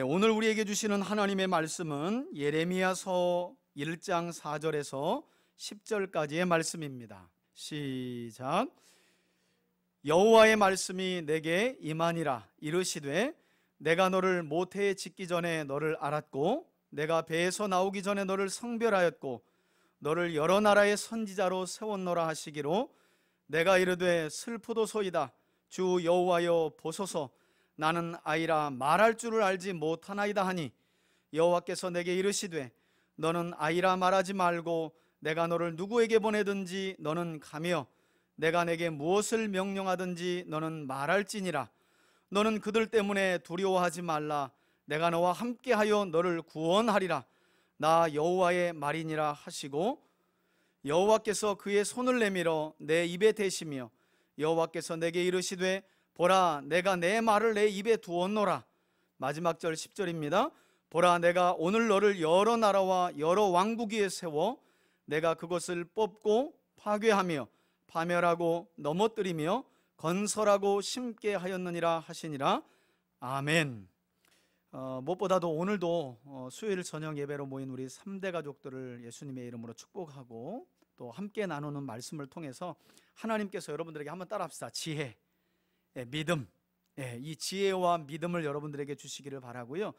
오늘 우리에게 주시는 하나님의 말씀은 예레미야서 1장 4절에서 10절까지의 말씀입니다. 시작. 여호와의 말씀이 내게 임하니라. 이르시되 내가 너를 모태에 짓기 전에 너를 알았고 내가 배에서 나오기 전에 너를 성별하였고 너를 여러 나라의 선지자로 세웠노라 하시기로 내가 이르되 슬프도소이다. 주 여호와여 보소서. 나는 아이라 말할 줄을 알지 못하나이다 하니 여호와께서 내게 이르시되 너는 아이라 말하지 말고 내가 너를 누구에게 보내든지 너는 가며 내가 내게 무엇을 명령하든지 너는 말할지니라. 너는 그들 때문에 두려워하지 말라. 내가 너와 함께하여 너를 구원하리라. 나 여호와의 말이니라 하시고 여호와께서 그의 손을 내밀어 내 입에 대시며 여호와께서 내게 이르시되 보라 내가 내 말을 내 입에 두었노라. 마지막 절 10절입니다. 보라 내가 오늘 너를 여러 나라와 여러 왕국 위에 세워 내가 그것을 뽑고 파괴하며 파멸하고 넘어뜨리며 건설하고 심게 하였느니라 하시니라. 아멘. 무엇보다도 오늘도 수요일 저녁 예배로 모인 우리 3대 가족들을 예수님의 이름으로 축복하고 또 함께 나누는 말씀을 통해서 하나님께서 여러분들에게 한번 따라합시다. 지혜, 믿음, 이 지혜와 믿음을 여러분들에게 주시기를 바라고요.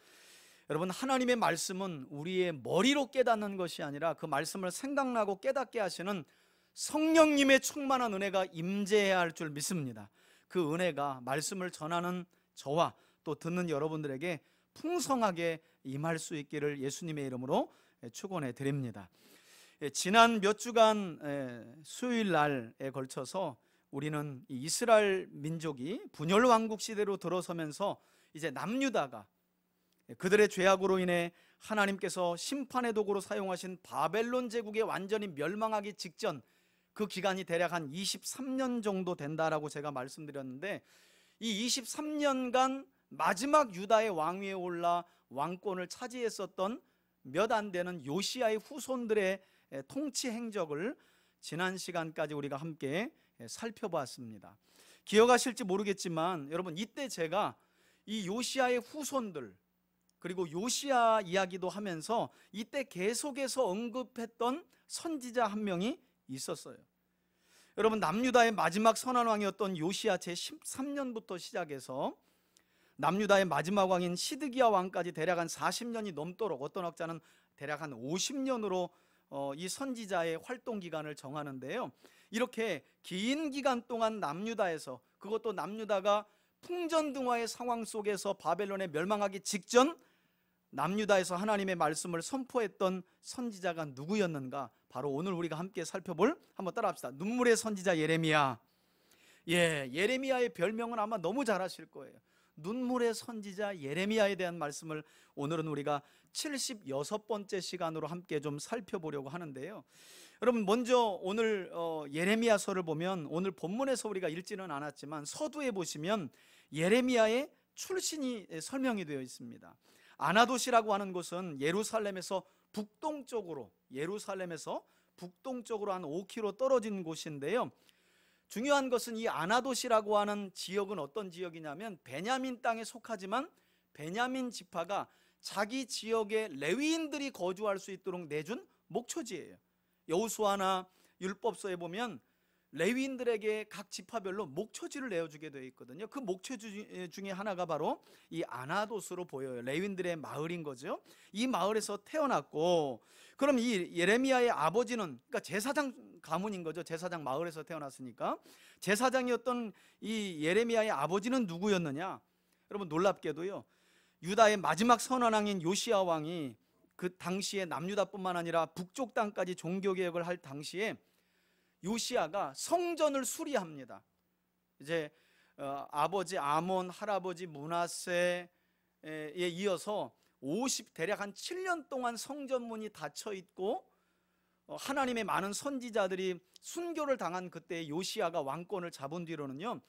여러분, 하나님의 말씀은 우리의 머리로 깨닫는 것이 아니라 그 말씀을 생각나고 깨닫게 하시는 성령님의 충만한 은혜가 임재해야 할 줄 믿습니다. 그 은혜가 말씀을 전하는 저와 또 듣는 여러분들에게 풍성하게 임할 수 있기를 예수님의 이름으로 축원해 드립니다. 지난 몇 주간 수요일 날에 걸쳐서 우리는 이스라엘 민족이 분열 왕국 시대로 들어서면서 이제 남유다가 그들의 죄악으로 인해 하나님께서 심판의 도구로 사용하신 바벨론 제국에 완전히 멸망하기 직전, 그 기간이 대략 한 23년 정도 된다라고 제가 말씀드렸는데, 이 23년간 마지막 유다의 왕위에 올라 왕권을 차지했었던 몇 안 되는 요시야의 후손들의 통치 행적을 지난 시간까지 우리가 함께 살펴보았습니다. 기억하실지 모르겠지만 여러분, 이때 제가 이 요시야의 후손들 그리고 요시야 이야기도 하면서 이때 계속해서 언급했던 선지자 한 명이 있었어요. 여러분, 남유다의 마지막 선한왕이었던 요시야 제13년부터 시작해서 남유다의 마지막 왕인 시드기야 왕까지 대략 한 40년이 넘도록, 어떤 학자는 대략 한 50년으로 이 선지자의 활동 기간을 정하는데요, 이렇게 긴 기간 동안 남유다에서, 그것도 남유다가 풍전등화의 상황 속에서 바벨론에 멸망하기 직전 남유다에서 하나님의 말씀을 선포했던 선지자가 누구였는가? 바로 오늘 우리가 함께 살펴볼, 한번 따라합시다. 눈물의 선지자 예레미야. 예레미야의 별명은 아마 너무 잘 아실 거예요. 눈물의 선지자 예레미야에 대한 말씀을 오늘은 우리가 76번째 시간으로 함께 좀 살펴보려고 하는데요, 여러분, 먼저 오늘 예레미야서를 보면, 오늘 본문에서 우리가 읽지는 않았지만 서두에 보시면 예레미야의 출신이 설명이 되어 있습니다. 아나돗이라고 하는 곳은 예루살렘에서 북동쪽으로 한 5km 떨어진 곳인데요, 중요한 것은 이 아나돗이라고 하는 지역은 어떤 지역이냐면 베냐민 땅에 속하지만 베냐민 지파가 자기 지역에 레위인들이 거주할 수 있도록 내준 목초지예요. 여호수아나 율법서에 보면 레위인들에게 각 지파별로 목초지를 내어주게 되어 있거든요. 그 목초지 중에 하나가 바로 이 아나돗으로 보여요. 레위인들의 마을인 거죠. 이 마을에서 태어났고, 그럼 이 예레미야의 아버지는, 그러니까 제사장 가문인 거죠. 제사장 마을에서 태어났으니까. 제사장이었던 이 예레미야의 아버지는 누구였느냐? 여러분, 놀랍게도요, 유다의 마지막 선언왕인 요시야 왕이 그 당시에 남유다뿐만 아니라 북쪽 땅까지 종교개혁을 할 당시에 요시야가 성전을 수리합니다. 이제 아버지 아몬, 할아버지 므낫세에 이어서 대략 한 7년 동안 성전문이 닫혀 있고 하나님의 많은 선지자들이 순교를 당한 그때 요시야가 왕권을 잡은 뒤로는요,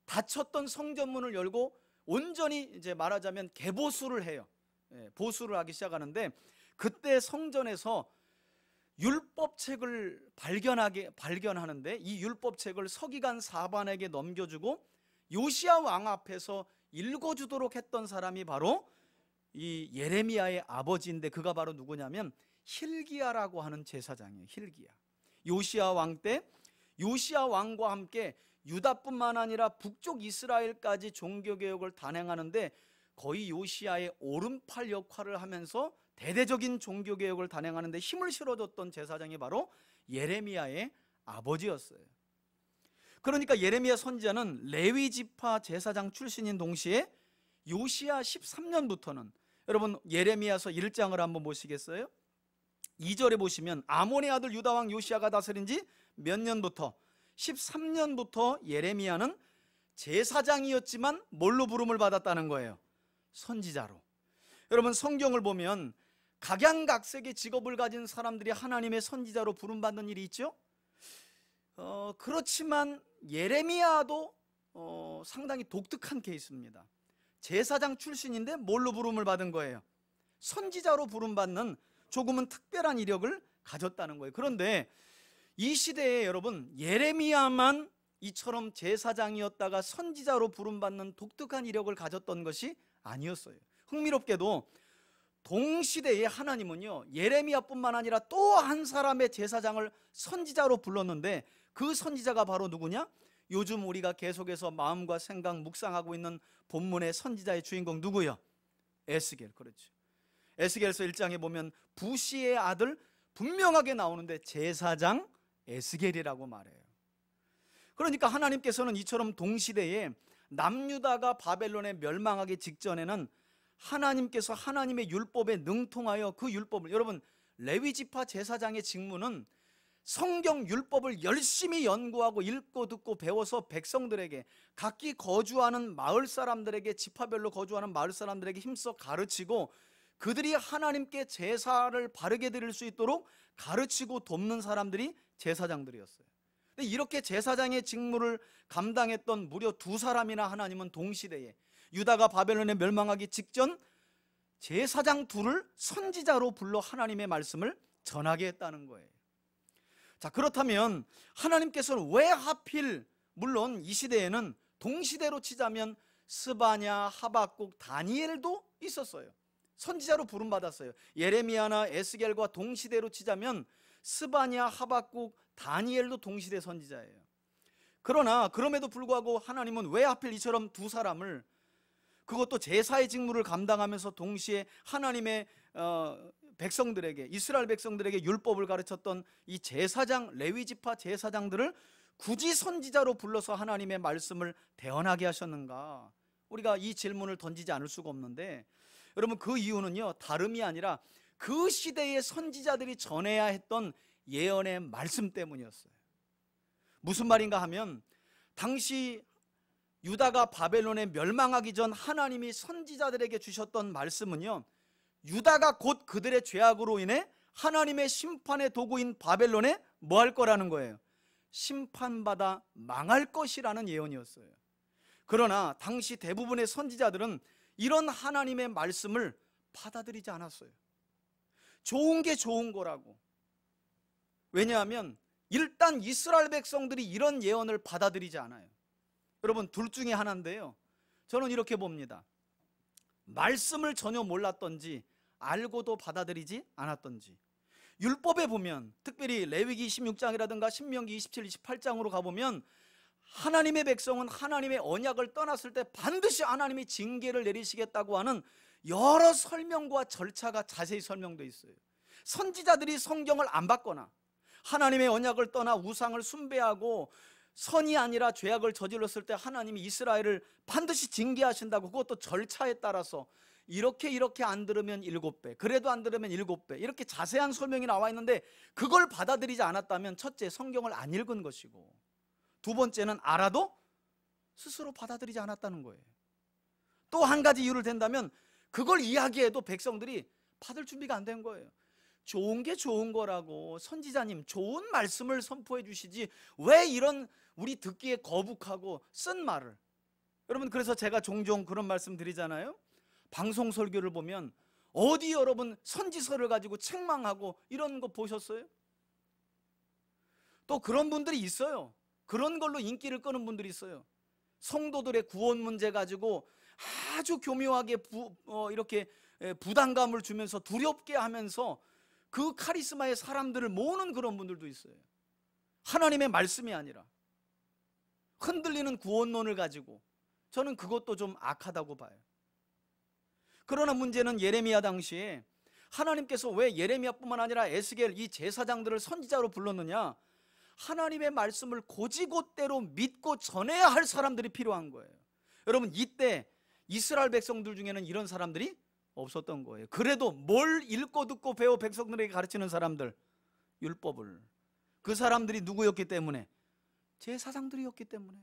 닫혔던 성전문을 열고 온전히 이제 말하자면 개보수를 해요. 보수를 하기 시작하는데, 그때 성전에서 율법책을 발견하는데, 이 율법책을 서기관 사반에게 넘겨주고 요시야 왕 앞에서 읽어주도록 했던 사람이 바로 이 예레미야의 아버지인데 그가 바로 누구냐면 hil기야라고 하는 제사장이에요. hil기야. 요시야 왕 때 요시야 왕과 함께 유다뿐만 아니라 북쪽 이스라엘까지 종교개혁을 단행하는데 거의 요시야의 오른팔 역할을 하면서 대대적인 종교개혁을 단행하는데 힘을 실어줬던 제사장이 바로 예레미야의 아버지였어요. 그러니까 예레미야 선지자는 레위 지파 제사장 출신인 동시에 요시야 13년부터는, 여러분 예레미야서 1장을 한번 보시겠어요? 2절에 보시면 아몬의 아들 유다왕 요시야가 다스린 지 몇 년부터? 13년부터 예레미야는 제사장이었지만 뭘로 부름을 받았다는 거예요? 선지자로. 여러분 성경을 보면 각양각색의 직업을 가진 사람들이 하나님의 선지자로 부름받는 일이 있죠. 그렇지만 예레미야도 상당히 독특한 케이스입니다. 제사장 출신인데 뭘로 부름을 받은 거예요? 선지자로 부름받는 조금은 특별한 이력을 가졌다는 거예요. 그런데 이 시대에 여러분 예레미야만 이처럼 제사장이었다가 선지자로 부름받는 독특한 이력을 가졌던 것이 아니었어요. 흥미롭게도 동시대에 하나님은요 예레미야뿐만 아니라 또 한 사람의 제사장을 선지자로 불렀는데 그 선지자가 바로 누구냐? 요즘 우리가 계속해서 마음과 생각 묵상하고 있는 본문의 선지자의 주인공 누구요? 에스겔. 그렇죠. 에스겔서 1장에 보면 부시의 아들 분명하게 나오는데 제사장 에스겔이라고 말해요. 그러니까 하나님께서는 이처럼 동시대에 남유다가 바벨론에 멸망하기 직전에는 하나님께서 하나님의 율법에 능통하여 그 율법을, 여러분 레위지파 제사장의 직무는 성경 율법을 열심히 연구하고 읽고 듣고 배워서 백성들에게, 각기 거주하는 마을 사람들에게, 지파별로 거주하는 마을 사람들에게 힘써 가르치고 그들이 하나님께 제사를 바르게 드릴 수 있도록 가르치고 돕는 사람들이 제사장들이었어요. 근데 이렇게 제사장의 직무를 감당했던 무려 두 사람이나 하나님은 동시대에 유다가 바벨론에 멸망하기 직전 제사장 둘을 선지자로 불러 하나님의 말씀을 전하게 했다는 거예요. 자, 그렇다면 하나님께서는 왜 하필, 물론 이 시대에는 동시대로 치자면 스바냐, 하박국, 다니엘도 있었어요. 선지자로 부름받았어요. 예레미야나 에스겔과 동시대로 치자면 스바냐, 하박국, 다니엘도 동시대 선지자예요. 그러나 그럼에도 불구하고 하나님은 왜 하필 이처럼 두 사람을, 그것도 제사의 직무를 감당하면서 동시에 하나님의 백성들에게, 이스라엘 백성들에게 율법을 가르쳤던 이 제사장, 레위지파 제사장들을 굳이 선지자로 불러서 하나님의 말씀을 대언하게 하셨는가? 우리가 이 질문을 던지지 않을 수가 없는데, 여러분 그 이유는요 다름이 아니라 그 시대의 선지자들이 전해야 했던 예언의 말씀 때문이었어요. 무슨 말인가 하면, 당시 유다가 바벨론에 멸망하기 전 하나님이 선지자들에게 주셨던 말씀은요, 유다가 곧 그들의 죄악으로 인해 하나님의 심판의 도구인 바벨론에 뭐 할 거라는 거예요? 심판받아 망할 것이라는 예언이었어요. 그러나 당시 대부분의 선지자들은 이런 하나님의 말씀을 받아들이지 않았어요. 좋은 게 좋은 거라고. 왜냐하면 일단 이스라엘 백성들이 이런 예언을 받아들이지 않아요. 여러분 둘 중에 하나인데요, 저는 이렇게 봅니다. 말씀을 전혀 몰랐던지 알고도 받아들이지 않았던지. 율법에 보면, 특별히 레위기 16장이라든가 신명기 27, 28장으로 가보면 하나님의 백성은 하나님의 언약을 떠났을 때 반드시 하나님이 징계를 내리시겠다고 하는 여러 설명과 절차가 자세히 설명되어 있어요. 선지자들이 성경을 안 받거나 하나님의 언약을 떠나 우상을 숭배하고 선이 아니라 죄악을 저질렀을 때 하나님이 이스라엘을 반드시 징계하신다고, 그것도 절차에 따라서 이렇게 안 들으면 7배, 그래도 안 들으면 7배, 이렇게 자세한 설명이 나와 있는데 그걸 받아들이지 않았다면 첫째, 성경을 안 읽은 것이고, 두 번째는 알아도 스스로 받아들이지 않았다는 거예요. 또 한 가지 이유를 댄다면 그걸 이야기해도 백성들이 받을 준비가 안 된 거예요. 좋은 게 좋은 거라고 선지자님 좋은 말씀을 선포해 주시지 왜 이런 우리 듣기에 거북하고 쓴 말을. 여러분 그래서 제가 종종 그런 말씀 드리잖아요. 방송 설교를 보면 어디 여러분 선지서를 가지고 책망하고 이런 거 보셨어요? 또 그런 분들이 있어요. 그런 걸로 인기를 끄는 분들이 있어요. 성도들의 구원 문제 가지고 아주 교묘하게 이렇게 부담감을 주면서 두렵게 하면서 그 카리스마의 사람들을 모으는 그런 분들도 있어요. 하나님의 말씀이 아니라 흔들리는 구원론을 가지고, 저는 그것도 좀 악하다고 봐요. 그러나 문제는 예레미야 당시에 하나님께서 왜 예레미야뿐만 아니라 에스겔 이 제사장들을 선지자로 불렀느냐? 하나님의 말씀을 곧이곧대로 믿고 전해야 할 사람들이 필요한 거예요. 여러분, 이때 이스라엘 백성들 중에는 이런 사람들이 없었던 거예요. 그래도 뭘 읽고 듣고 배워 백성들에게 가르치는 사람들, 율법을. 그 사람들이 누구였기 때문에? 제사장들이었기 때문에.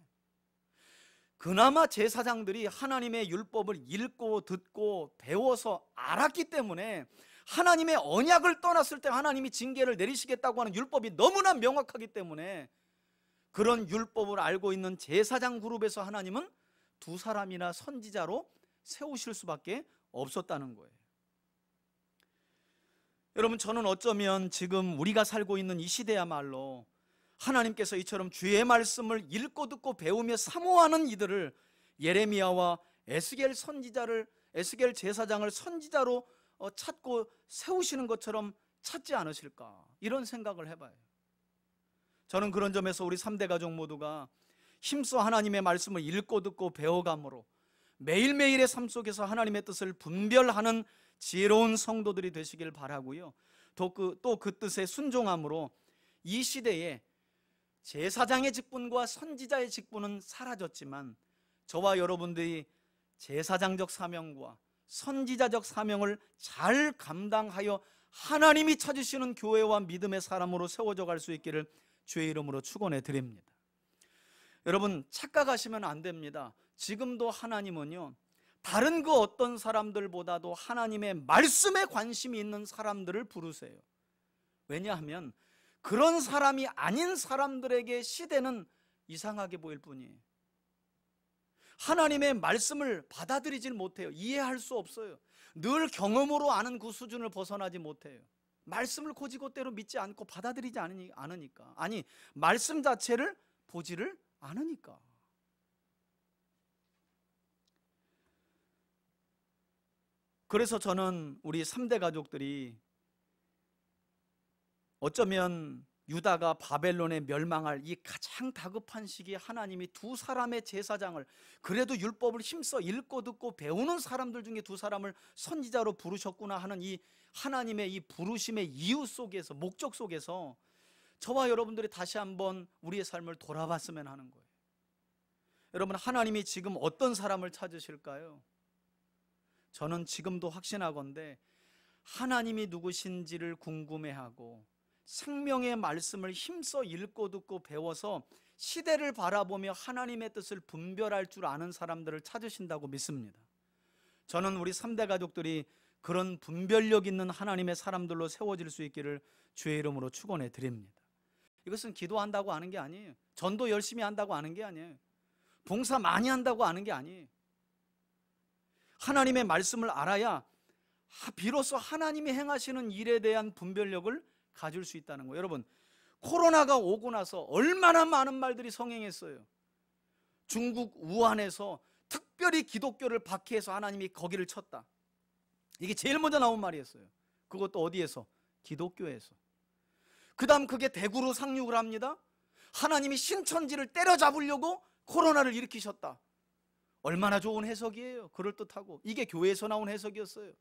그나마 제사장들이 하나님의 율법을 읽고 듣고 배워서 알았기 때문에 하나님의 언약을 떠났을 때 하나님이 징계를 내리시겠다고 하는 율법이 너무나 명확하기 때문에 그런 율법을 알고 있는 제사장 그룹에서 하나님은 두 사람이나 선지자로 세우실 수밖에 없었다는 거예요. 여러분, 저는 어쩌면 지금 우리가 살고 있는 이 시대야말로 하나님께서 이처럼 주의 말씀을 읽고 듣고 배우며 사모하는 이들을 예레미야와 에스겔 제사장을 선지자로 찾고 세우시는 것처럼 찾지 않으실까, 이런 생각을 해봐요. 저는 그런 점에서 우리 3대 가족 모두가 힘써 하나님의 말씀을 읽고 듣고 배워감으로 매일매일의 삶 속에서 하나님의 뜻을 분별하는 지혜로운 성도들이 되시길 바라고요. 또 그 뜻에 순종함으로 이 시대에 제사장의 직분과 선지자의 직분은 사라졌지만 저와 여러분들이 제사장적 사명과 선지자적 사명을 잘 감당하여 하나님이 찾으시는 교회와 믿음의 사람으로 세워져 갈 수 있기를 주의 이름으로 축원해 드립니다. 여러분, 착각하시면 안 됩니다. 지금도 하나님은요, 다른 그 어떤 사람들보다도 하나님의 말씀에 관심이 있는 사람들을 부르세요. 왜냐하면 그런 사람이 아닌 사람들에게 시대는 이상하게 보일 뿐이에요. 하나님의 말씀을 받아들이질 못해요. 이해할 수 없어요. 늘 경험으로 아는 그 수준을 벗어나지 못해요. 말씀을 곧이곧대로 믿지 않고 받아들이지 않으니까. 아니, 말씀 자체를 보지를 않으니까. 그래서 저는 우리 3대 가족들이 어쩌면 유다가 바벨론에 멸망할 이 가장 다급한 시기에 하나님이 두 사람의 제사장을, 그래도 율법을 힘써 읽고 듣고 배우는 사람들 중에 두 사람을 선지자로 부르셨구나 하는 이 하나님의 이 부르심의 이유 속에서, 목적 속에서 저와 여러분들이 다시 한번 우리의 삶을 돌아봤으면 하는 거예요. 여러분, 하나님이 지금 어떤 사람을 찾으실까요? 저는 지금도 확신하건대 하나님이 누구신지를 궁금해하고 생명의 말씀을 힘써 읽고 듣고 배워서 시대를 바라보며 하나님의 뜻을 분별할 줄 아는 사람들을 찾으신다고 믿습니다. 저는 우리 3대 가족들이 그런 분별력 있는 하나님의 사람들로 세워질 수 있기를 주의 이름으로 축원해 드립니다. 이것은 기도한다고 하는 게 아니에요. 전도 열심히 한다고 하는 게 아니에요. 봉사 많이 한다고 하는 게 아니에요. 하나님의 말씀을 알아야 비로소 하나님이 행하시는 일에 대한 분별력을 가질 수 있다는 거예요. 여러분, 코로나가 오고 나서 얼마나 많은 말들이 성행했어요. 중국 우한에서 특별히 기독교를 박해해서 하나님이 거기를 쳤다. 이게 제일 먼저 나온 말이었어요. 그것도 어디에서? 기독교에서. 그 다음 그게 대구로 상륙을 합니다. 하나님이 신천지를 때려잡으려고 코로나를 일으키셨다. 얼마나 좋은 해석이에요. 그럴듯하고. 이게 교회에서 나온 해석이었어요.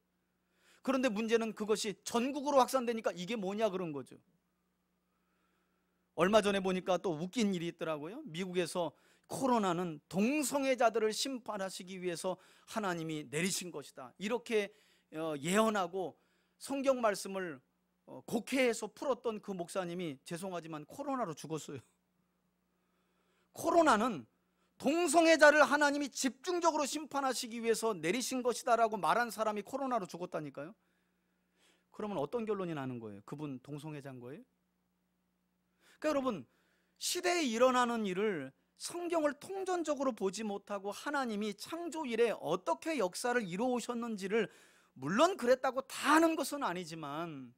그런데 문제는 그것이 전국으로 확산되니까 이게 뭐냐 그런 거죠. 얼마 전에 보니까 또 웃긴 일이 있더라고요. 미국에서 코로나는 동성애자들을 심판하시기 위해서 하나님이 내리신 것이다, 이렇게 예언하고 성경 말씀을 곡해해서 풀었던 그 목사님이 죄송하지만 코로나로 죽었어요. 코로나는 동성애자를 하나님이 집중적으로 심판하시기 위해서 내리신 것이다라고 말한 사람이 코로나로 죽었다니까요. 그러면 어떤 결론이 나는 거예요? 그분 동성애자인 거예요? 그러니까 여러분, 시대에 일어나는 일을 성경을 통전적으로 보지 못하고 하나님이 창조 이래 어떻게 역사를 이루어오셨는지를 물론 그랬다고 다 아는 것은 아니지만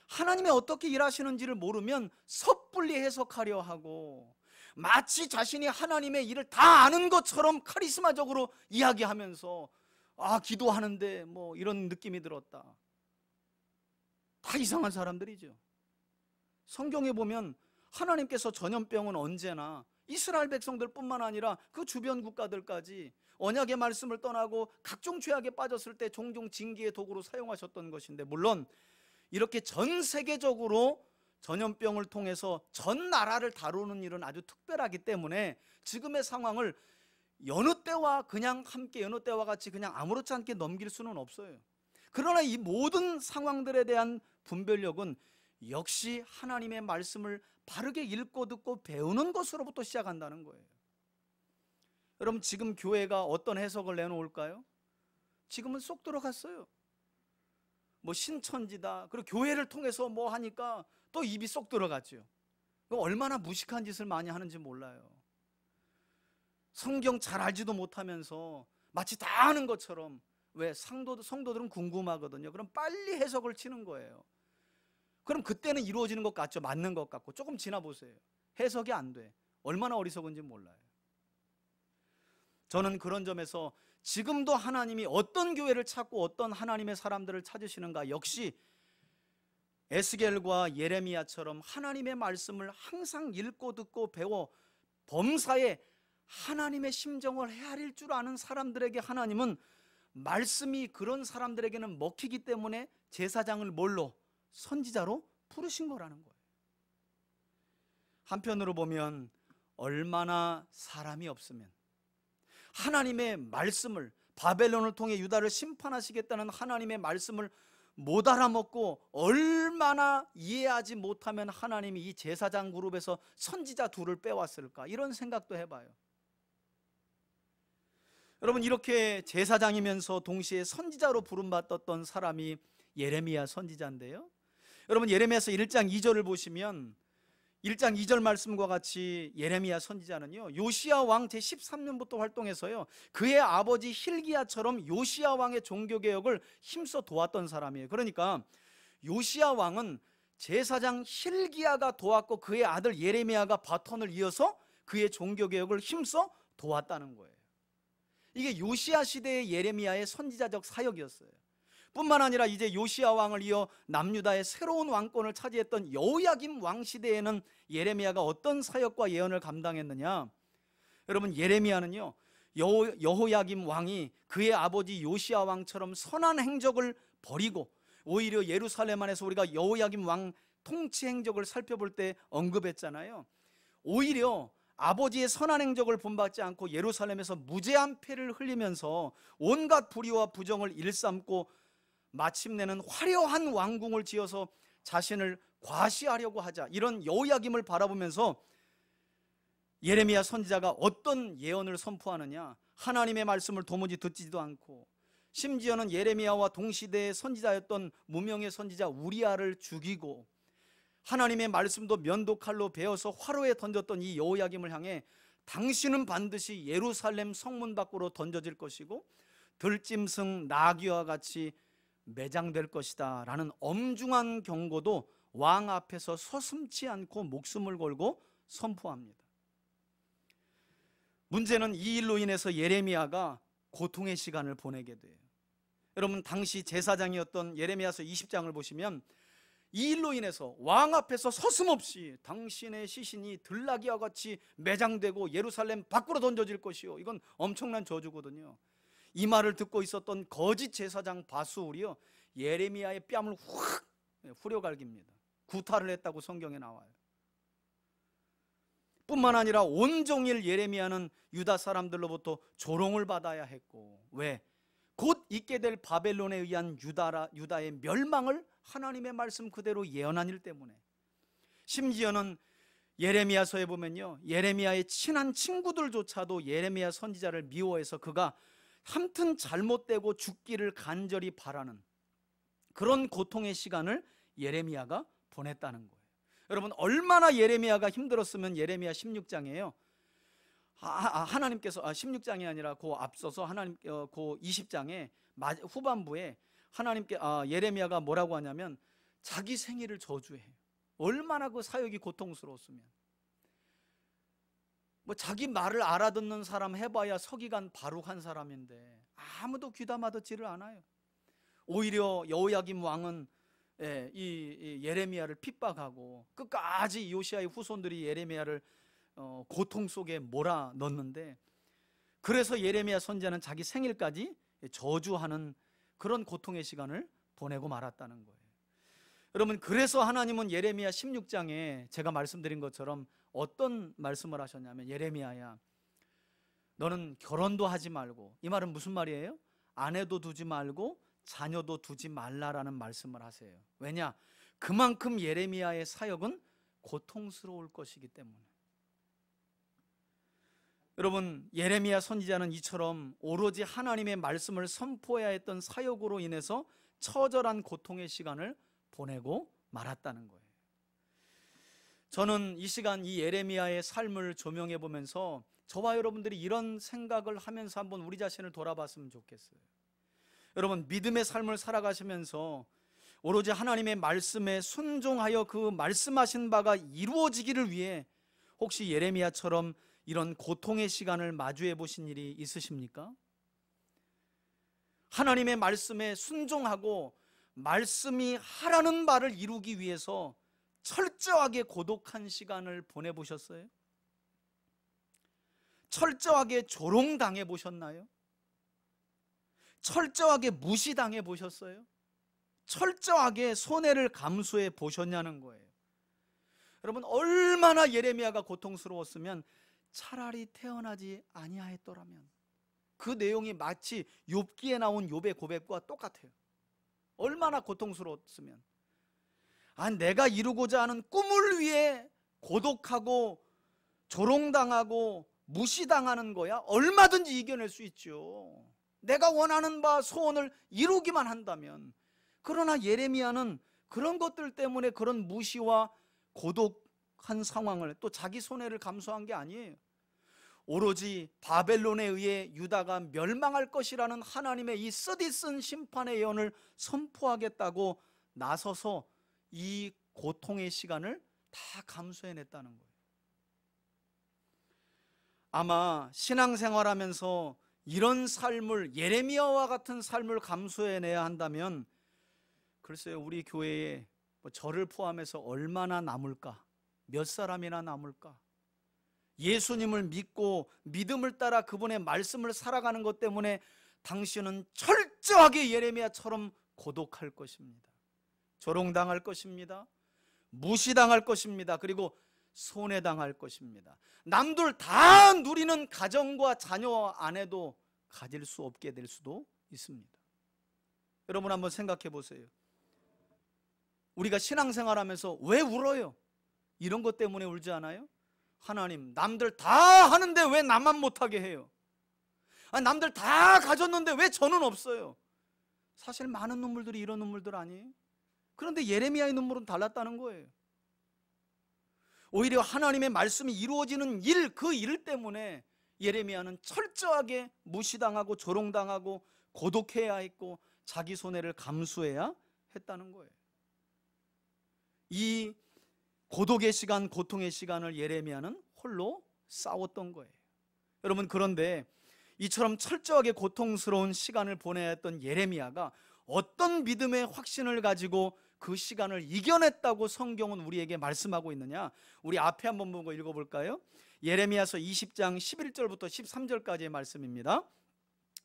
하나님이 어떻게 일하시는지를 모르면 섣불리 해석하려 하고 마치 자신이 하나님의 일을 다 아는 것처럼 카리스마적으로 이야기하면서 기도하는데 뭐 이런 느낌이 들었다. 다 이상한 사람들이죠. 성경에 보면 하나님께서 전염병은 언제나 이스라엘 백성들뿐만 아니라 그 주변 국가들까지 언약의 말씀을 떠나고 각종 죄악에 빠졌을 때 종종 징계의 도구로 사용하셨던 것인데, 물론 이렇게 전 세계적으로 전염병을 통해서 전 나라를 다루는 일은 아주 특별하기 때문에 지금의 상황을 여느 때와 그냥 함께 여느 때와 같이 그냥 아무렇지 않게 넘길 수는 없어요. 그러나 이 모든 상황들에 대한 분별력은 역시 하나님의 말씀을 바르게 읽고 듣고 배우는 것으로부터 시작한다는 거예요. 여러분, 지금 교회가 어떤 해석을 내놓을까요? 지금은 쏙 들어갔어요. 뭐 신천지다, 그리고 교회를 통해서 뭐 하니까 또 입이 쏙 들어갔죠. 얼마나 무식한 짓을 많이 하는지 몰라요. 성경 잘 알지도 못하면서 마치 다 아는 것처럼, 왜 성도들은 궁금하거든요. 그럼 빨리 해석을 치는 거예요. 그럼 그때는 이루어지는 것 같죠. 맞는 것 같고. 조금 지나보세요. 해석이 안 돼. 얼마나 어리석은지 몰라요. 저는 그런 점에서 지금도 하나님이 어떤 교회를 찾고 어떤 하나님의 사람들을 찾으시는가, 역시 에스겔과 예레미야처럼 하나님의 말씀을 항상 읽고 듣고 배워 범사에 하나님의 심정을 헤아릴 줄 아는 사람들에게 하나님은 말씀이 그런 사람들에게는 먹히기 때문에 제사장을 뭘로? 선지자로 부르신 거라는 거예요. 한편으로 보면 얼마나 사람이 없으면 하나님의 말씀을, 바벨론을 통해 유다를 심판하시겠다는 하나님의 말씀을 못 알아먹고 얼마나 이해하지 못하면 하나님이 이 제사장 그룹에서 선지자 둘을 빼왔을까, 이런 생각도 해봐요. 여러분, 이렇게 제사장이면서 동시에 선지자로 부름받았던 사람이 예레미야 선지자인데요, 여러분 예레미야서 1장 2절을 보시면 1장 2절 말씀과 같이 예레미야 선지자는요, 요시야 왕 제13년부터 활동해서요, 그의 아버지 hil기야처럼 요시야 왕의 종교개혁을 힘써 도왔던 사람이에요. 그러니까 요시야 왕은 제사장 hil기야가 도왔고 그의 아들 예레미야가 바톤을 이어서 그의 종교개혁을 힘써 도왔다는 거예요. 이게 요시야 시대의 예레미야의 선지자적 사역이었어요. 뿐만 아니라 이제 요시야 왕을 이어 남유다의 새로운 왕권을 차지했던 여호야김 왕 시대에는 예레미야가 어떤 사역과 예언을 감당했느냐, 여러분 예레미야는요, 여호야김 왕이 그의 아버지 요시야 왕처럼 선한 행적을 버리고 오히려 예루살렘 안에서 우리가 여호야김 왕 통치 행적을 살펴볼 때 언급했잖아요. 오히려 아버지의 선한 행적을 본받지 않고 예루살렘에서 무제한 패를 흘리면서 온갖 불의와 부정을 일삼고 마침내는 화려한 왕궁을 지어서 자신을 과시하려고 하자, 이런 여호야김을 바라보면서 예레미야 선지자가 어떤 예언을 선포하느냐, 하나님의 말씀을 도무지 듣지도 않고 심지어는 예레미야와 동시대의 선지자였던 무명의 선지자 우리야를 죽이고 하나님의 말씀도 면도칼로 베어서 화로에 던졌던 이 여호야김을 향해 당신은 반드시 예루살렘 성문 밖으로 던져질 것이고 들짐승 나귀와 같이 매장될 것이다 라는 엄중한 경고도 왕 앞에서 서슴지 않고 목숨을 걸고 선포합니다. 문제는 이 일로 인해서 예레미야가 고통의 시간을 보내게 돼요. 여러분, 당시 제사장이었던 예레미야서 20장을 보시면 이 일로 인해서 왕 앞에서 서슴없이 당신의 시신이 들나귀와 같이 매장되고 예루살렘 밖으로 던져질 것이요, 이건 엄청난 저주거든요. 이 말을 듣고 있었던 거짓 제사장 바수울이요, 예레미야의 뺨을 확 후려갈깁니다. 구타를 했다고 성경에 나와요. 뿐만 아니라 온종일 예레미야는 유다 사람들로부터 조롱을 받아야 했고, 왜? 곧 있게 될 바벨론에 의한 유다의 멸망을 하나님의 말씀 그대로 예언한 일 때문에. 심지어는 예레미야서에 보면요, 예레미야의 친한 친구들조차도 예레미야 선지자를 미워해서 그가 함튼 잘못되고 죽기를 간절히 바라는 그런 고통의 시간을 예레미야가 보냈다는 거예요. 여러분, 얼마나 예레미야가 힘들었으면 예레미야 16장이에요. 하나님께서 16장이 아니라 그 앞서서 하나님 그 20장에 후반부에 하나님께 예레미야가 뭐라고 하냐면 자기 생일을 저주해요. 얼마나 그 사역이 고통스러웠으면. 뭐 자기 말을 알아듣는 사람 해봐야 서기관 바룩 한 사람인데 아무도 귀담아 듣지를 않아요. 오히려 여호야김 왕은 이 예레미야를 핍박하고 끝까지 요시야의 후손들이 예레미야를 고통 속에 몰아넣는데, 그래서 예레미야 선지자는 자기 생일까지 저주하는 그런 고통의 시간을 보내고 말았다는 거예요. 여러분, 그래서 하나님은 예레미야 16장에 제가 말씀드린 것처럼 어떤 말씀을 하셨냐면, 예레미야야, 너는 결혼도 하지 말고, 이 말은 무슨 말이에요? 아내도 두지 말고 자녀도 두지 말라라는 말씀을 하세요. 왜냐? 그만큼 예레미야의 사역은 고통스러울 것이기 때문에. 여러분, 예레미야 선지자는 이처럼 오로지 하나님의 말씀을 선포해야 했던 사역으로 인해서 처절한 고통의 시간을 보내고 말았다는 거예요. 저는 이 시간 이 예레미야의 삶을 조명해 보면서 저와 여러분들이 이런 생각을 하면서 한번 우리 자신을 돌아봤으면 좋겠어요. 여러분, 믿음의 삶을 살아가시면서 오로지 하나님의 말씀에 순종하여 그 말씀하신 바가 이루어지기를 위해 혹시 예레미야처럼 이런 고통의 시간을 마주해 보신 일이 있으십니까? 하나님의 말씀에 순종하고 말씀이 하라는 바를 이루기 위해서 철저하게 고독한 시간을 보내보셨어요? 철저하게 조롱당해 보셨나요? 철저하게 무시당해 보셨어요? 철저하게 손해를 감수해 보셨냐는 거예요. 여러분, 얼마나 예레미야가 고통스러웠으면 차라리 태어나지 아니하였더라면. 그 내용이 마치 욥기에 나온 욥의 고백과 똑같아요. 얼마나 고통스러웠으면. 내가 이루고자 하는 꿈을 위해 고독하고 조롱당하고 무시당하는 거야? 얼마든지 이겨낼 수 있죠. 내가 원하는 바 소원을 이루기만 한다면. 그러나 예레미야는 그런 것들 때문에 그런 무시와 고독한 상황을, 또 자기 손해를 감수한 게 아니에요. 오로지 바벨론에 의해 유다가 멸망할 것이라는 하나님의 이 쓰디쓴 심판의 예언을 선포하겠다고 나서서 이 고통의 시간을 다 감수해냈다는 거예요. 아마 신앙생활하면서 이런 삶을, 예레미야와 같은 삶을 감수해내야 한다면 글쎄요, 우리 교회에 저를 포함해서 얼마나 남을까? 몇 사람이나 남을까? 예수님을 믿고 믿음을 따라 그분의 말씀을 살아가는 것 때문에 당신은 철저하게 예레미야처럼 고독할 것입니다. 조롱당할 것입니다. 무시당할 것입니다. 그리고 손해당할 것입니다. 남들 다 누리는 가정과 자녀 안에도 가질 수 없게 될 수도 있습니다. 여러분, 한번 생각해 보세요. 우리가 신앙생활하면서 왜 울어요? 이런 것 때문에 울지 않아요? 하나님, 남들 다 하는데 왜 나만 못하게 해요? 남들 다 가졌는데 왜 저는 없어요? 사실 많은 눈물들이 이런 눈물들 아니에요? 그런데 예레미야의 눈물은 달랐다는 거예요. 오히려 하나님의 말씀이 이루어지는 일, 그 일 때문에 예레미야는 철저하게 무시당하고 조롱당하고 고독해야 했고 자기 손해를 감수해야 했다는 거예요. 이 고독의 시간, 고통의 시간을 예레미야는 홀로 싸웠던 거예요. 여러분, 그런데 이처럼 철저하게 고통스러운 시간을 보내야 했던 예레미야가 어떤 믿음의 확신을 가지고 그 시간을 이겨냈다고 성경은 우리에게 말씀하고 있느냐? 우리 앞에 한번 보고 읽어볼까요? 예레미야서 20장 11절부터 13절까지의 말씀입니다.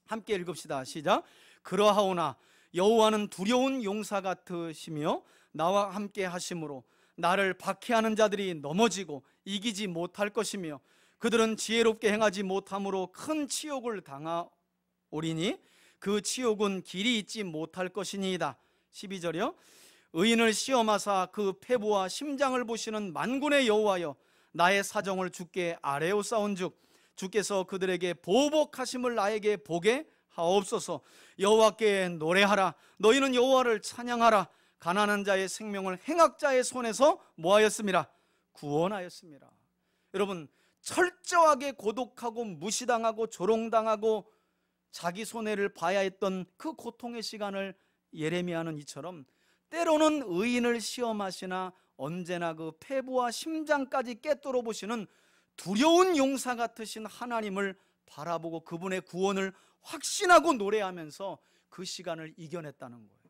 함께 읽읍시다. 시작. 그러하오나 여호와는 두려운 용사 같으시며 나와 함께 하심으로 나를 박해하는 자들이 넘어지고 이기지 못할 것이며 그들은 지혜롭게 행하지 못함으로 큰 치욕을 당하오리니 그 치욕은 길이 있지 못할 것이니이다. 12절이요. 의인을 시험하사 그 폐부와 심장을 보시는 만군의 여호와여, 나의 사정을 주께 아뢰오사온즉 주께서 그들에게 보복하심을 나에게 보게 하옵소서. 여호와께 노래하라. 너희는 여호와를 찬양하라. 가난한 자의 생명을 행악자의 손에서 뭐하였습니다? 구원하였습니다. 여러분, 철저하게 고독하고 무시당하고 조롱당하고 자기 손해를 봐야 했던 그 고통의 시간을 예레미야는 이처럼 때로는 의인을 시험하시나 언제나 그 폐부와 심장까지 꿰뚫어 보시는 두려운 용사 같으신 하나님을 바라보고 그분의 구원을 확신하고 노래하면서 그 시간을 이겨냈다는 거예요.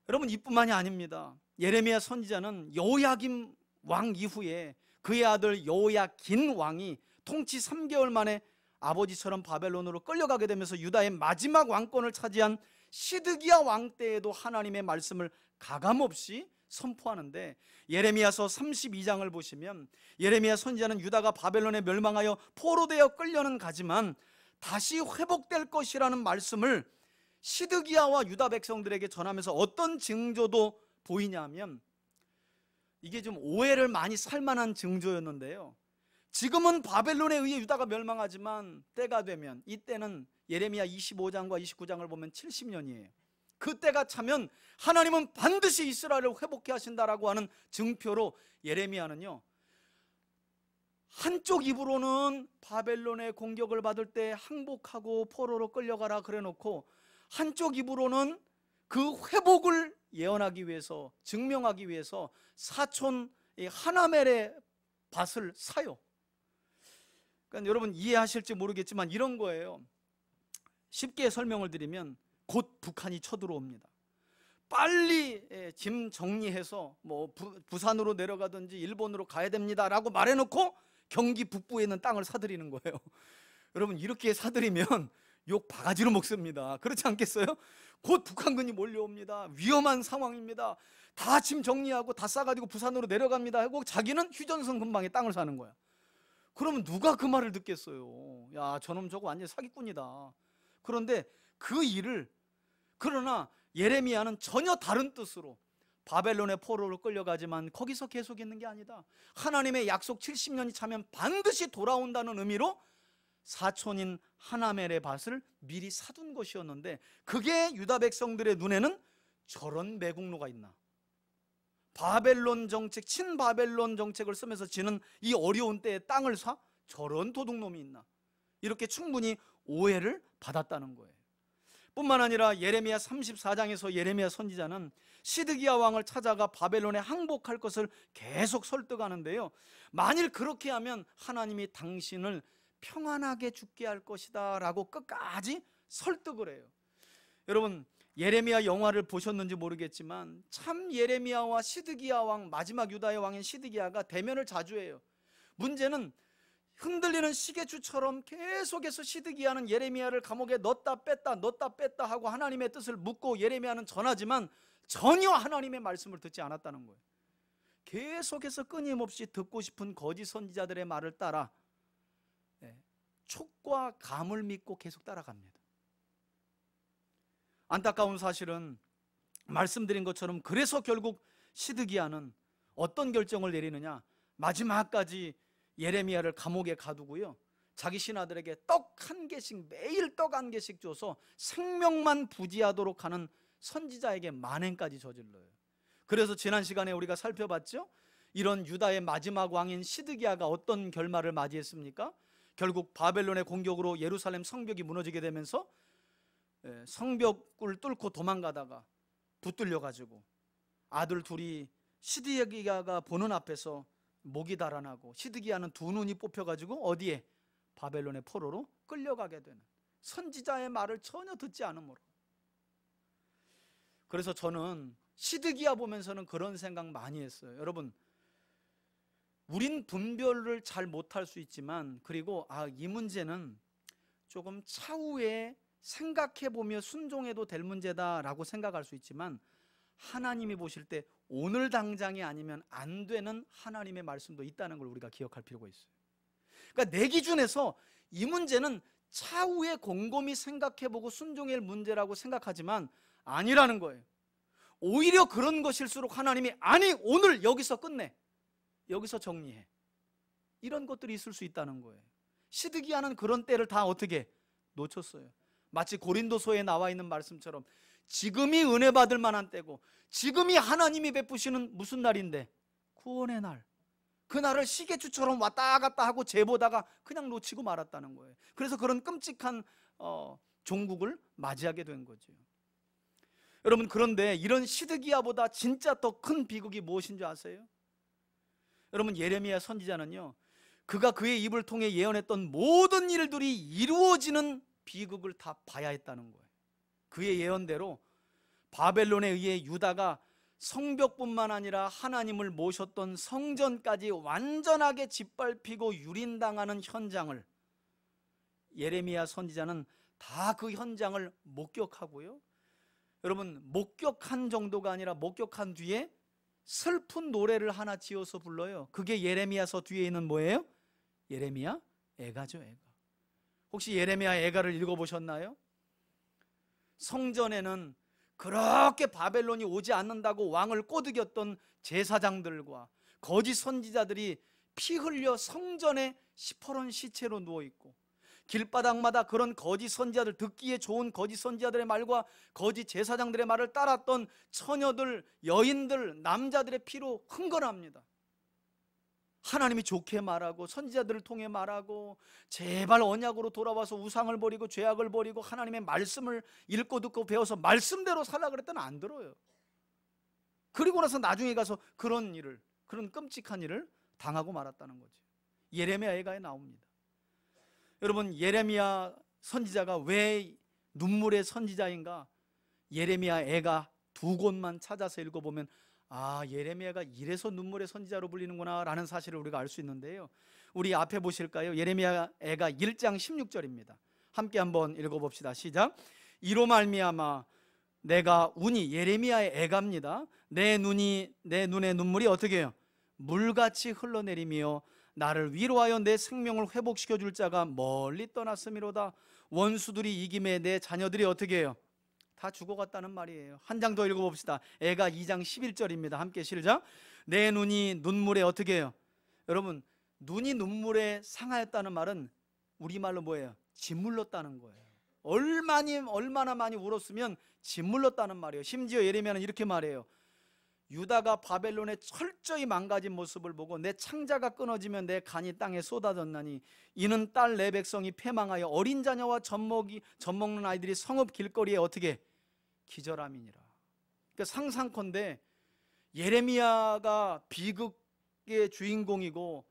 여러분, 이뿐만이 아닙니다. 예레미야 선지자는 여호야김 왕 이후에 그의 아들 여호야긴 왕이 통치 3개월 만에 아버지처럼 바벨론으로 끌려가게 되면서 유다의 마지막 왕권을 차지한 시드기야 왕 때에도 하나님의 말씀을 가감없이 선포하는데, 예레미야서 32장을 보시면 예레미야 선지자는 유다가 바벨론에 멸망하여 포로되어 끌려는 가지만 다시 회복될 것이라는 말씀을 시드기야와 유다 백성들에게 전하면서 어떤 징조도 보이냐 하면, 이게 좀 오해를 많이 살만한 징조였는데요, 지금은 바벨론에 의해 유다가 멸망하지만 때가 되면, 이때는 예레미야 25장과 29장을 보면 70년이에요. 그때가 차면 하나님은 반드시 이스라엘을 회복해 하신다라고 하는 증표로 예레미야는요, 한쪽 입으로는 바벨론의 공격을 받을 때 항복하고 포로로 끌려가라 그래 놓고, 한쪽 입으로는 그 회복을 예언하기 위해서, 증명하기 위해서 사촌 하나멜의 밭을 사요. 그러니까 여러분 이해하실지 모르겠지만 이런 거예요. 쉽게 설명을 드리면 곧 북한이 쳐들어옵니다. 빨리 짐 정리해서 뭐 부산으로 내려가든지 일본으로 가야 됩니다라고 말해놓고 경기 북부에 있는 땅을 사들이는 거예요. 여러분, 이렇게 사들이면 욕 바가지로 먹습니다. 그렇지 않겠어요? 곧 북한군이 몰려옵니다. 위험한 상황입니다. 다 짐 정리하고 다 싸가지고 부산으로 내려갑니다 하고 자기는 휴전선 근방에 땅을 사는 거야. 그러면 누가 그 말을 듣겠어요? 야, 저놈 저거 완전 사기꾼이다. 그런데 그 일을, 그러나 예레미야는 전혀 다른 뜻으로 바벨론의 포로로 끌려가지만 거기서 계속 있는 게 아니다, 하나님의 약속 70년이 차면 반드시 돌아온다는 의미로 사촌인 하나멜의 밭을 미리 사둔 것이었는데, 그게 유다 백성들의 눈에는 저런 매국노가 있나, 바벨론 정책, 친바벨론 정책을 쓰면서 지는 이 어려운 때에 땅을 사? 저런 도둑놈이 있나, 이렇게 충분히 오해를 받았다는 거예요. 뿐만 아니라 예레미야 34장에서 예레미야 선지자는 시드기야 왕을 찾아가 바벨론에 항복할 것을 계속 설득하는데요, 만일 그렇게 하면 하나님이 당신을 평안하게 죽게 할 것이다 라고 끝까지 설득을 해요. 여러분, 예레미야 영화를 보셨는지 모르겠지만 참 예레미야와 시드기야 왕, 마지막 유다의 왕인 시드기야가 대면을 자주 해요. 문제는 흔들리는 시계추처럼 계속해서 시드기야는 예레미야를 감옥에 넣었다 뺐다 하고 하나님의 뜻을 묻고 예레미야는 전하지만 전혀 하나님의 말씀을 듣지 않았다는 거예요. 계속해서 끊임없이 듣고 싶은 거짓 선지자들의 말을 따라 촉과 감을 믿고 계속 따라갑니다. 안타까운 사실은 말씀드린 것처럼 그래서 결국 시드기야는 어떤 결정을 내리느냐, 마지막까지 예레미야를 감옥에 가두고요, 자기 신하들에게 떡 한 개씩, 매일 떡 한 개씩 줘서 생명만 부지하도록 하는 선지자에게 만행까지 저질러요. 그래서 지난 시간에 우리가 살펴봤죠. 이런 유다의 마지막 왕인 시드기야가 어떤 결말을 맞이했습니까? 결국 바벨론의 공격으로 예루살렘 성벽이 무너지게 되면서 성벽을 뚫고 도망가다가 붙들려 가지고 아들 둘이 시드기야가 보는 앞에서 목이 달아나고, 시드기야는 두 눈이 뽑혀가지고 어디에? 바벨론의 포로로 끌려가게 되는, 선지자의 말을 전혀 듣지 않으므로. 그래서 저는 시드기야 보면서는 그런 생각 많이 했어요. 여러분, 우린 분별을 잘 못할 수 있지만, 그리고 이 문제는 조금 차후에 생각해보며 순종해도 될 문제다라고 생각할 수 있지만, 하나님이 보실 때 오늘 당장이 아니면 안 되는 하나님의 말씀도 있다는 걸 우리가 기억할 필요가 있어요. 그러니까 내 기준에서 이 문제는 차후에 곰곰이 생각해보고 순종할 문제라고 생각하지만 아니라는 거예요. 오히려 그런 것일수록 하나님이 아니, 오늘 여기서 끝내, 여기서 정리해, 이런 것들이 있을 수 있다는 거예요. 시드기야는 그런 때를 다 어떻게 놓쳤어요. 마치 고린도서에 나와 있는 말씀처럼 지금이 은혜 받을 만한 때고, 지금이 하나님이 베푸시는 무슨 날인데? 구원의 날. 그 날을 시계추처럼 왔다 갔다 하고 재보다가 그냥 놓치고 말았다는 거예요. 그래서 그런 끔찍한 종국을 맞이하게 된 거죠. 여러분, 그런데 이런 시드기야보다 진짜 더 큰 비극이 무엇인지 아세요? 여러분, 예레미야 선지자는요, 그가 그의 입을 통해 예언했던 모든 일들이 이루어지는 비극을 다 봐야 했다는 거예요. 그의 예언대로 바벨론에 의해 유다가 성벽뿐만 아니라 하나님을 모셨던 성전까지 완전하게 짓밟히고 유린당하는 현장을 예레미야 선지자는 다 그 현장을 목격하고요, 여러분, 목격한 정도가 아니라 목격한 뒤에 슬픈 노래를 하나 지어서 불러요. 그게 예레미야서 뒤에 있는 뭐예요? 예레미야 애가죠, 애가. 혹시 예레미야 애가를 읽어보셨나요? 성전에는 그렇게 바벨론이 오지 않는다고 왕을 꼬드겼던 제사장들과 거짓 선지자들이 피 흘려 성전에 시퍼런 시체로 누워있고, 길바닥마다 그런 거짓 선지자들, 듣기에 좋은 거짓 선지자들의 말과 거짓 제사장들의 말을 따랐던 처녀들, 여인들, 남자들의 피로 흥건합니다. 하나님이 좋게 말하고 선지자들을 통해 말하고 제발 언약으로 돌아와서 우상을 버리고 죄악을 버리고 하나님의 말씀을 읽고 듣고 배워서 말씀대로 살라 그랬더니 안 들어요. 그리고 나서 나중에 가서 그런 일을, 그런 끔찍한 일을 당하고 말았다는 거죠. 예레미야 애가에 나옵니다. 여러분, 예레미야 선지자가 왜 눈물의 선지자인가? 예레미야 애가 두 곳만 찾아서 읽어보면 예레미야가 이래서 눈물의 선지자로 불리는구나 라는 사실을 우리가 알 수 있는데요, 우리 앞에 보실까요? 예레미야 애가 1장 16절입니다 함께 한번 읽어봅시다. 시작. 이로 말미암아 내가 운이, 예레미야의 애가입니다, 내 눈에 눈물이 어떻게 해요? 물같이 흘러내리며 나를 위로하여 내 생명을 회복시켜 줄 자가 멀리 떠났음이로다. 원수들이 이김에 내 자녀들이 어떻게 해요? 다 죽어갔다는 말이에요. 한 장 더 읽어봅시다. 애가 2장 11절입니다 함께 시작. 내 눈이 눈물에 어떻게 해요? 여러분, 눈이 눈물에 상하였다는 말은 우리말로 뭐예요? 짓물렀다는 거예요. 얼마나 많이 울었으면 짓물렀다는 말이에요. 심지어 예레미야는 이렇게 말해요. 유다가 바벨론의 철저히 망가진 모습을 보고 내 창자가 끊어지면 내 간이 땅에 쏟아졌나니 이는 딸 내 백성이 패망하여 어린 자녀와 젖먹는 아이들이 성읍 길거리에 어떻게 기절함이니라. 그러니까 상상컨대 예레미야가 비극의 주인공이고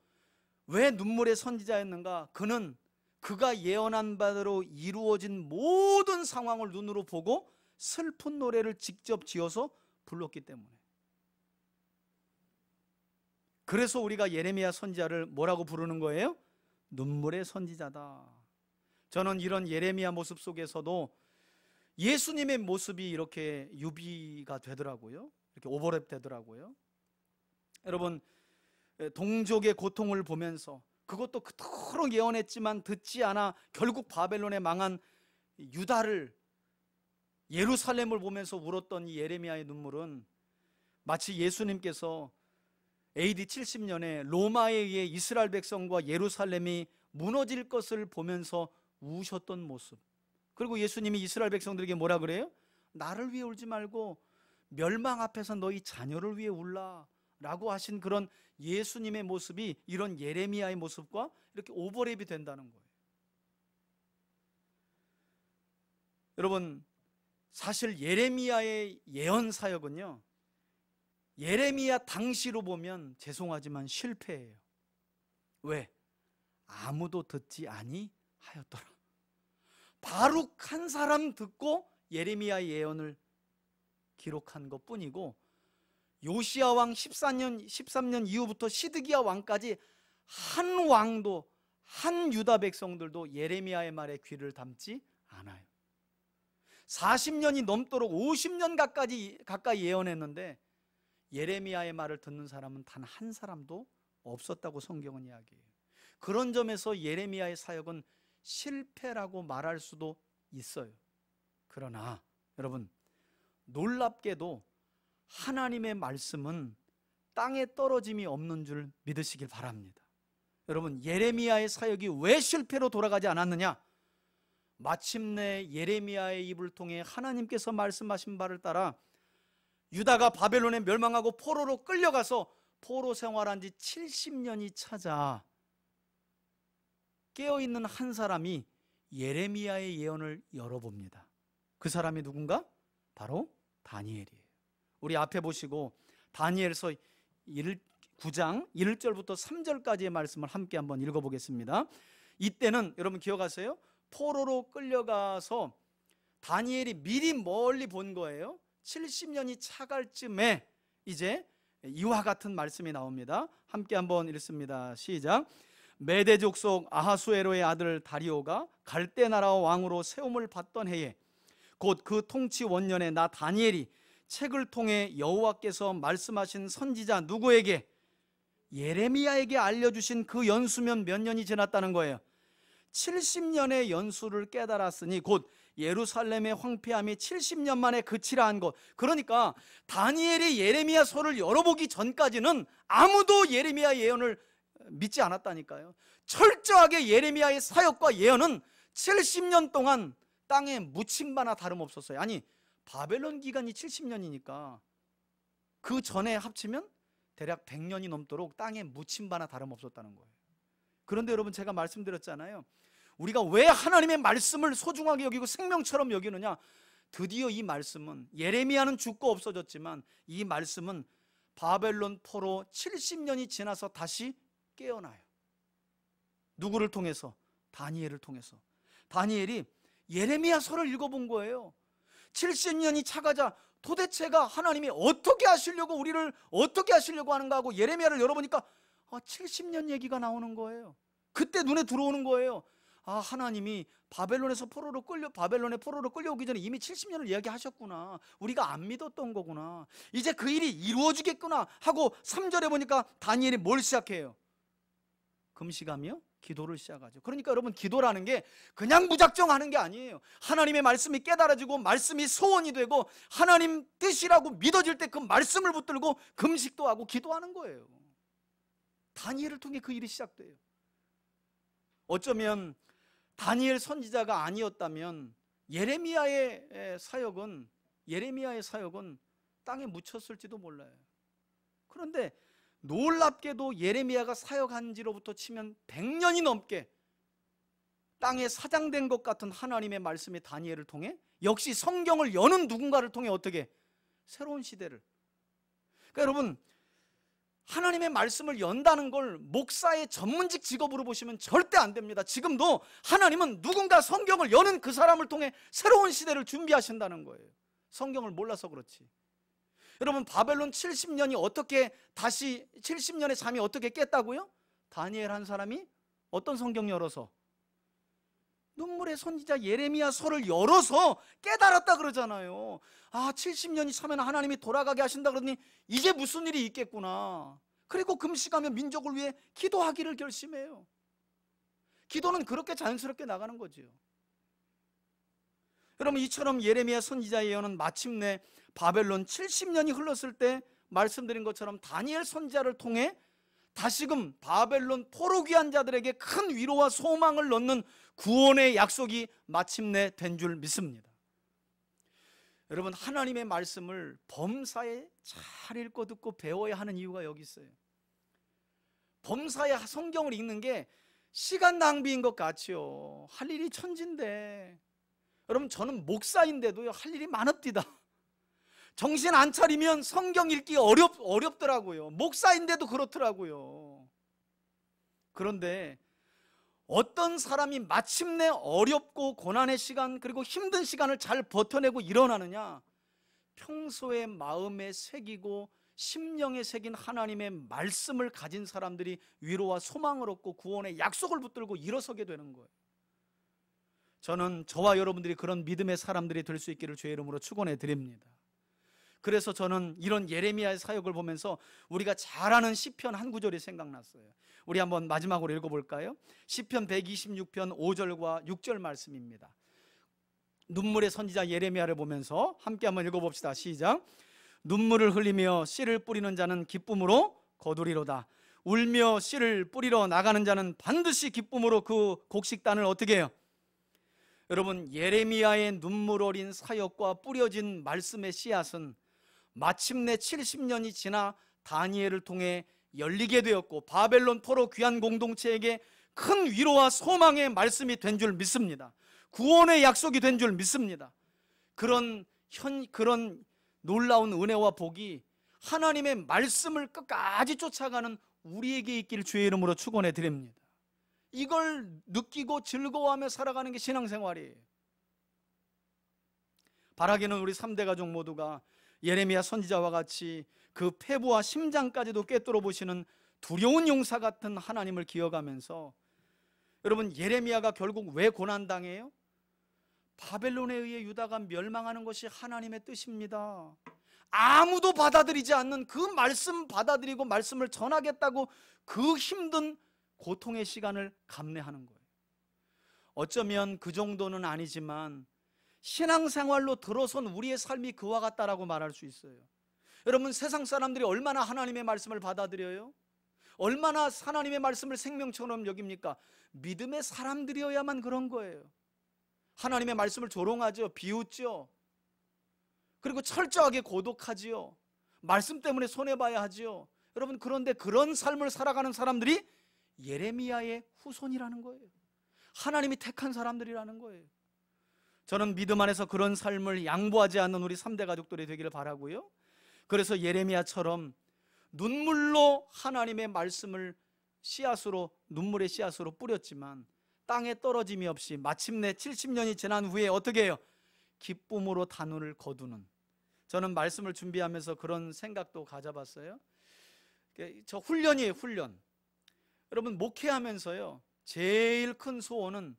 왜 눈물의 선지자였는가? 그는 그가 예언한 바대로 이루어진 모든 상황을 눈으로 보고 슬픈 노래를 직접 지어서 불렀기 때문에. 그래서 우리가 예레미야 선지자를 뭐라고 부르는 거예요? 눈물의 선지자다. 저는 이런 예레미야 모습 속에서도 예수님의 모습이 이렇게 유비가 되더라고요. 이렇게 오버랩 되더라고요. 여러분, 동족의 고통을 보면서 그것도 그토록 예언했지만 듣지 않아 결국 바벨론에 망한 유다를, 예루살렘을 보면서 울었던 이 예레미야의 눈물은 마치 예수님께서 AD 70년에 로마에 의해 이스라엘 백성과 예루살렘이 무너질 것을 보면서 우셨던 모습. 그리고 예수님이 이스라엘 백성들에게 뭐라 그래요? 나를 위해 울지 말고 멸망 앞에서 너희 자녀를 위해 울라 라고 하신 그런 예수님의 모습이 이런 예레미야의 모습과 이렇게 오버랩이 된다는 거예요. 여러분, 사실 예레미야의 예언 사역은요, 예레미야 당시로 보면 죄송하지만 실패예요. 왜? 아무도 듣지 아니하였더라. 바룩 한 사람 듣고 예레미야 예언을 기록한 것뿐이고, 요시야 왕 13년 이후부터 시드기야 왕까지 한 왕도, 한 유다 백성들도 예레미야의 말에 귀를 담지 않아요. 40년이 넘도록 50년 가까이 예언했는데 예레미야의 말을 듣는 사람은 단 한 사람도 없었다고 성경은 이야기해요. 그런 점에서 예레미야의 사역은 실패라고 말할 수도 있어요. 그러나 여러분, 놀랍게도 하나님의 말씀은 땅에 떨어짐이 없는 줄 믿으시길 바랍니다. 여러분, 예레미야의 사역이 왜 실패로 돌아가지 않았느냐? 마침내 예레미야의 입을 통해 하나님께서 말씀하신 바를 따라 유다가 바벨론에 멸망하고 포로로 끌려가서 포로 생활한 지 70년이 찾아 깨어있는 한 사람이 예레미야의 예언을 열어봅니다. 그 사람이 누군가? 바로 다니엘이에요. 우리 앞에 보시고 다니엘서 9장 1절부터 3절까지의 말씀을 함께 한번 읽어보겠습니다. 이때는 여러분 기억하세요? 포로로 끌려가서 다니엘이 미리 멀리 본 거예요. 70년이 차갈 쯤에 이제 이와 같은 말씀이 나옵니다. 함께 한번 읽습니다. 시작. 메대 족속 아하수에로의 아들 다리오가 갈대 나라 왕으로 세움을 받던 해에 곧 그 통치 원년에 나 다니엘이 책을 통해 여호와께서 말씀하신 선지자 누구에게? 예레미야에게 알려주신 그 연수면 몇 년이 지났다는 거예요. 70년의 연수를 깨달았으니 곧 예루살렘의 황폐함이 70년 만에 그치라 한 것. 그러니까 다니엘이 예레미야서를 열어보기 전까지는 아무도 예레미야 예언을 믿지 않았다니까요. 철저하게 예레미야의 사역과 예언은 70년 동안 땅에 묻힌 바나 다름없었어요. 아니 바벨론 기간이 70년이니까 그 전에 합치면 대략 100년이 넘도록 땅에 묻힌 바나 다름없었다는 거예요. 그런데 여러분 제가 말씀드렸잖아요. 우리가 왜 하나님의 말씀을 소중하게 여기고 생명처럼 여기느냐? 드디어 이 말씀은 예레미야는 죽고 없어졌지만 이 말씀은 바벨론 포로 70년이 지나서 다시 깨어나요. 누구를 통해서? 다니엘을 통해서. 다니엘이 예레미야서를 읽어본 거예요. 70년이 차가자 도대체가 하나님이 어떻게 하시려고 우리를 어떻게 하시려고 하는가 하고 예레미야를 열어보니까 70년 얘기가 나오는 거예요. 그때 눈에 들어오는 거예요. 하나님이 바벨론의 포로로 끌려오기 전에 이미 70년을 이야기하셨구나. 우리가 안 믿었던 거구나. 이제 그 일이 이루어지겠구나 하고 3절에 보니까 다니엘이 뭘 시작해요? 금식하며 기도를 시작하죠. 그러니까 여러분 기도라는 게 그냥 무작정 하는 게 아니에요. 하나님의 말씀이 깨달아지고 말씀이 소원이 되고 하나님 뜻이라고 믿어질 때 그 말씀을 붙들고 금식도 하고 기도하는 거예요. 다니엘을 통해 그 일이 시작돼요. 어쩌면 다니엘 선지자가 아니었다면 예레미야의 사역은 땅에 묻혔을지도 몰라요. 그런데 놀랍게도 예레미야가 사역한 지로부터 치면 100년이 넘게 땅에 사장된 것 같은 하나님의 말씀이 다니엘을 통해 역시 성경을 여는 누군가를 통해 어떻게 새로운 시대를. 그러니까 여러분 하나님의 말씀을 연다는 걸 목사의 전문직 직업으로 보시면 절대 안 됩니다. 지금도 하나님은 누군가 성경을 여는 그 사람을 통해 새로운 시대를 준비하신다는 거예요. 성경을 몰라서 그렇지. 여러분 바벨론 70년이 어떻게 다시 70년의 잠이 어떻게 깼다고요? 다니엘 한 사람이 어떤 성경 열어서? 눈물의 선지자 예레미야서를 열어서 깨달았다 그러잖아요. 70년이 차면 하나님이 돌아가게 하신다 그러더니 이제 무슨 일이 있겠구나. 그리고 금식하며 민족을 위해 기도하기를 결심해요. 기도는 그렇게 자연스럽게 나가는 거지요. 여러분 이처럼 예레미야 선지자의 예언은 마침내 바벨론 70년이 흘렀을 때 말씀드린 것처럼 다니엘 선지자를 통해 다시금 바벨론 포로 귀한 자들에게 큰 위로와 소망을 넣는 구원의 약속이 마침내 된 줄 믿습니다. 여러분 하나님의 말씀을 범사에 잘 읽고 듣고 배워야 하는 이유가 여기 있어요. 범사에 성경을 읽는 게 시간 낭비인 것 같죠. 할 일이 천진데. 여러분 저는 목사인데도요 할 일이 많읍디다. 정신 안 차리면 성경 읽기 어렵더라고요. 목사인데도 그렇더라고요. 그런데 어떤 사람이 마침내 어렵고 고난의 시간 그리고 힘든 시간을 잘 버텨내고 일어나느냐? 평소에 마음에 새기고 심령에 새긴 하나님의 말씀을 가진 사람들이 위로와 소망을 얻고 구원의 약속을 붙들고 일어서게 되는 거예요. 저는 저와 여러분들이 그런 믿음의 사람들이 될 수 있기를 주의 이름으로 축원해 드립니다. 그래서 저는 이런 예레미야의 사역을 보면서 우리가 잘 아는 시편 한 구절이 생각났어요. 우리 한번 마지막으로 읽어볼까요? 시편 126편 5절과 6절 말씀입니다. 눈물의 선지자 예레미야를 보면서 함께 한번 읽어봅시다. 시작. 눈물을 흘리며 씨를 뿌리는 자는 기쁨으로 거두리로다. 울며 씨를 뿌리러 나가는 자는 반드시 기쁨으로 그 곡식단을 어떻게 해요? 여러분 예레미야의 눈물 어린 사역과 뿌려진 말씀의 씨앗은 마침내 70년이 지나 다니엘을 통해 열리게 되었고 바벨론 포로 귀한 공동체에게 큰 위로와 소망의 말씀이 된 줄 믿습니다. 구원의 약속이 된 줄 믿습니다. 그런 놀라운 은혜와 복이 하나님의 말씀을 끝까지 쫓아가는 우리에게 있기를 주의 이름으로 축원해 드립니다. 이걸 느끼고 즐거워하며 살아가는 게 신앙생활이에요. 바라기는 우리 3대 가족 모두가 예레미야 선지자와 같이 그 폐부와 심장까지도 꿰뚫어 보시는 두려운 용사 같은 하나님을 기억하면서, 여러분, 예레미야가 결국 왜 고난당해요? 바벨론에 의해 유다가 멸망하는 것이 하나님의 뜻입니다. 아무도 받아들이지 않는 그 말씀 받아들이고 말씀을 전하겠다고 그 힘든 고통의 시간을 감내하는 거예요. 어쩌면 그 정도는 아니지만 신앙생활로 들어선 우리의 삶이 그와 같다라고 말할 수 있어요. 여러분, 세상 사람들이 얼마나 하나님의 말씀을 받아들여요? 얼마나 하나님의 말씀을 생명처럼 여깁니까? 믿음의 사람들이어야만 그런 거예요. 하나님의 말씀을 조롱하죠. 비웃죠. 그리고 철저하게 고독하지요. 말씀 때문에 손해봐야 하지요. 여러분, 그런데 그런 삶을 살아가는 사람들이 예레미야의 후손이라는 거예요. 하나님이 택한 사람들이라는 거예요. 저는 믿음 안에서 그런 삶을 양보하지 않는 우리 3대 가족들이 되기를 바라고요. 그래서 예레미야처럼 눈물로 하나님의 말씀을 씨앗으로, 눈물의 씨앗으로 뿌렸지만 땅에 떨어짐이 없이 마침내 70년이 지난 후에 어떻게 해요? 기쁨으로 단우를 거두는, 저는 말씀을 준비하면서 그런 생각도 가져봤어요. 저 훈련이에요, 훈련. 여러분, 목회하면서요, 제일 큰 소원은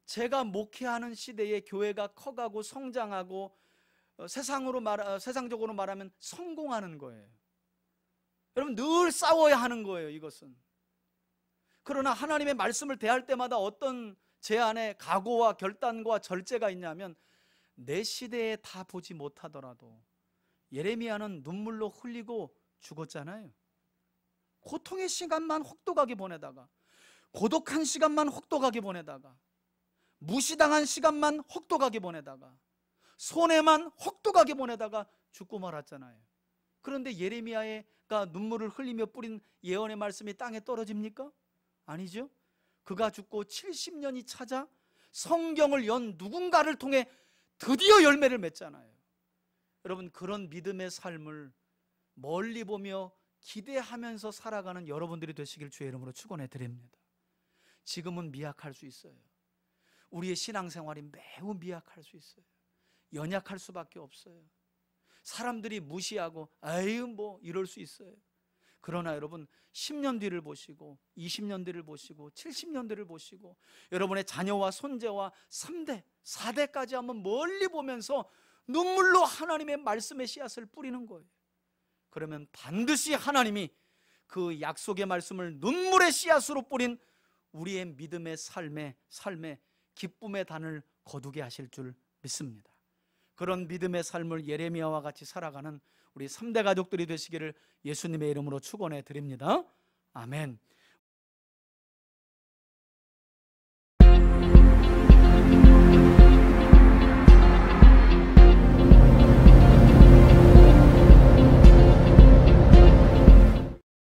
제가 목회하는 시대에 교회가 커가고 성장하고 세상적으로 말하면 성공하는 거예요. 여러분, 늘 싸워야 하는 거예요, 이것은. 그러나 하나님의 말씀을 대할 때마다 어떤 제 안에 각오와 결단과 절제가 있냐면, 내 시대에 다 보지 못하더라도 예레미야는 눈물로 흘리고 죽었잖아요. 고통의 시간만 혹독하게 보내다가, 고독한 시간만 혹독하게 보내다가, 무시당한 시간만 혹독하게 보내다가, 손해만 혹독하게 보내다가 죽고 말았잖아요. 그런데 예레미야가 눈물을 흘리며 뿌린 예언의 말씀이 땅에 떨어집니까? 아니죠. 그가 죽고 70년이 찾아 성경을 연 누군가를 통해 드디어 열매를 맺잖아요. 여러분, 그런 믿음의 삶을 멀리 보며 기대하면서 살아가는 여러분들이 되시길 주의 이름으로 축원해 드립니다. 지금은 미약할 수 있어요. 우리의 신앙생활이 매우 미약할 수 있어요. 연약할 수밖에 없어요. 사람들이 무시하고 아유 뭐 이럴 수 있어요. 그러나 여러분, 10년 뒤를 보시고 20년 뒤를 보시고 70년 뒤를 보시고 여러분의 자녀와 손재와 3대, 4대까지 한번 멀리 보면서 눈물로 하나님의 말씀의 씨앗을 뿌리는 거예요. 그러면 반드시 하나님이 그 약속의 말씀을 눈물의 씨앗으로 뿌린 우리의 믿음의 삶에 기쁨의 단을 거두게 하실 줄 믿습니다. 그런 믿음의 삶을 예레미야와 같이 살아가는 우리 3대 가족들이 되시기를 예수님의 이름으로 축원해 드립니다. 아멘.